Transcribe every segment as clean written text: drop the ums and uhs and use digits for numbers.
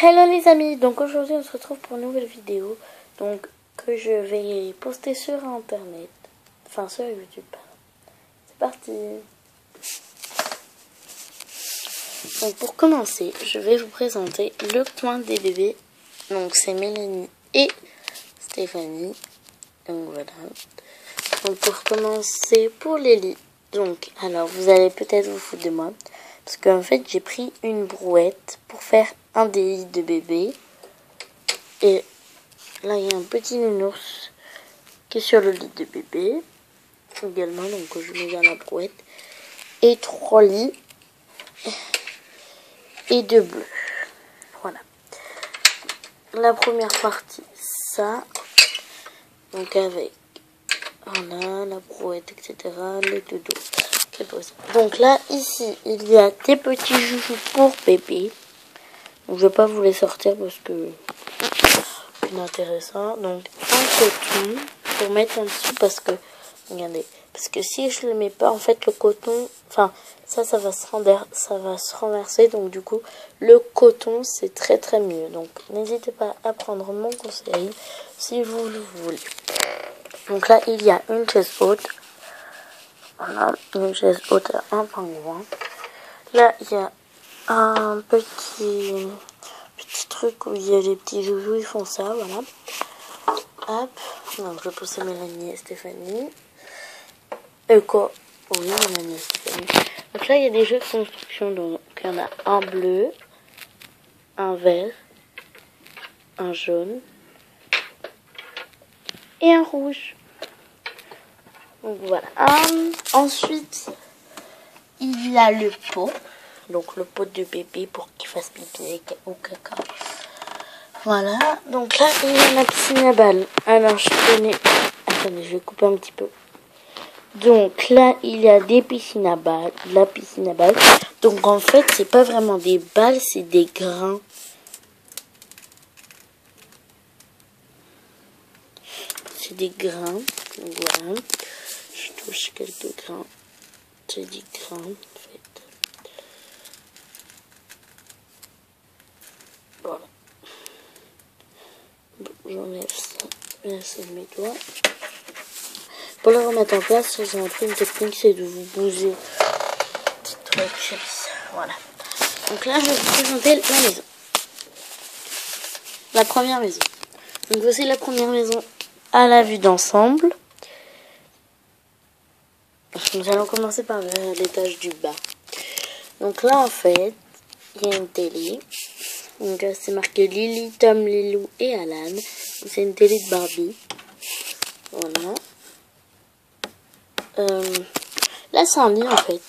Hello les amis, donc aujourd'hui on se retrouve pour une nouvelle vidéo donc que je vais poster sur internet, enfin sur YouTube. C'est parti. Donc pour commencer, je vais vous présenter le coin des bébés. Donc c'est Mélanie et Stéphanie. Donc voilà. Donc pour commencer, pour les lits. Donc alors vous allez peut-être vous foutre de moi parce qu'en fait j'ai pris une brouette pour faire un des lits de bébé. Et là il y a un petit nounours qui est sur le lit de bébé également, donc je mets dans la brouette. Et 3 lits et 2 bleus. Voilà. La première partie, ça. Donc avec voilà la brouette, etc. Le dodo. Donc là, ici, il y a des petits joujoux pour bébé. Donc je vais pas vous les sortir parce que c'est inintéressant. Donc un coton pour mettre en dessous parce que regardez, parce que si je le mets pas, en fait le coton, enfin ça va se renverser. Donc du coup le coton c'est très mieux. Donc n'hésitez pas à prendre mon conseil si vous le voulez. Donc là il y a une chaise haute. Voilà, une chaise haute à un pingouin. Là il y a un petit truc où il y a les petits joujoux, ils font ça, voilà. Hop, donc je vais pousser Mélanie et Stéphanie. Quoi? Oui, Mélanie et Stéphanie. Donc là il y a des jeux de construction, donc il y en a un bleu, un vert, un jaune et un rouge. Donc voilà. Ensuite, il y a le pot. Donc le pot de bébé pour qu'il fasse pipi ou caca. Voilà. Donc là, il y a la piscine à balles. Alors, je connais... Attendez, je vais couper un petit peu. Donc là, il y a des piscines à balles. La piscine à balles. Donc en fait, c'est pas vraiment des balles, c'est des grains. C'est des grains. Donc voilà. Je touche quelques grains. C'est des grains, en fait. Voilà. Bon, j'enlève ça. Là, c'est mes doigts. Pour le remettre en place, j'ai appris une technique, c'est de vous bouger. Petit truc, voilà. Donc là, je vais vous présenter la maison. La première maison. Donc voici la première maison à la vue d'ensemble. Nous allons commencer par l'étage du bas. Donc là, en fait, il y a une télé. Donc là, c'est marqué Lily, Tom, Lilou et Alan. C'est une télé de Barbie. Voilà. Là, c'est un lit, en fait.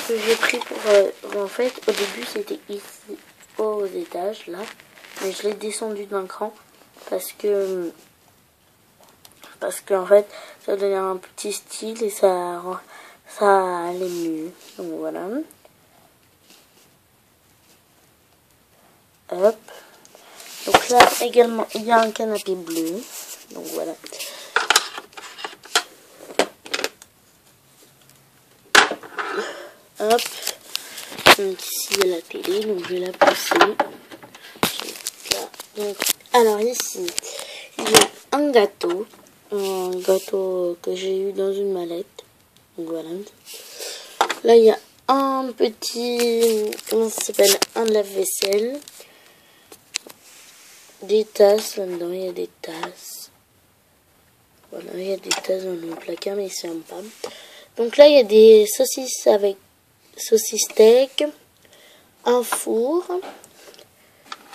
Que j'ai pris pour... en fait, au début, c'était ici, aux étages, là. Mais je l'ai descendu d'un cran. Parce que en fait, ça donnait un petit style et ça allait mieux. Donc, voilà. Hop. Donc là, également, il y a un canapé bleu. Donc, voilà. Hop, donc ici il y a la télé, donc je vais la pousser. Donc, alors ici, il y a un gâteau que j'ai eu dans une mallette. Donc voilà. Là il y a un petit, comment ça s'appelle, un lave-vaisselle. Des tasses là-dedans, il y a des tasses. Voilà, il y a des tasses dans le placard, mais c'est un pas. Donc là il y a des saucisses avec saucisse steak, un four.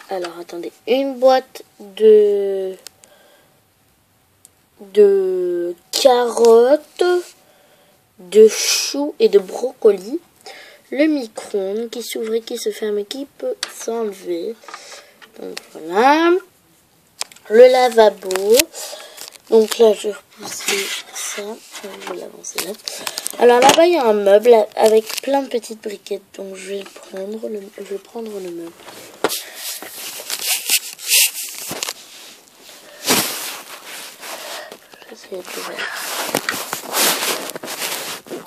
Alors attendez, une boîte de carottes, de choux et de brocolis. Le micro-ondes qui s'ouvre et qui se ferme et qui peut s'enlever. Donc voilà. Le lavabo. Donc là je vais repousser ça. Je vais l'avancer là. Alors là-bas il y a un meuble avec plein de petites briquettes. Donc je vais prendre le meuble. J'essaie de l'ouvrir.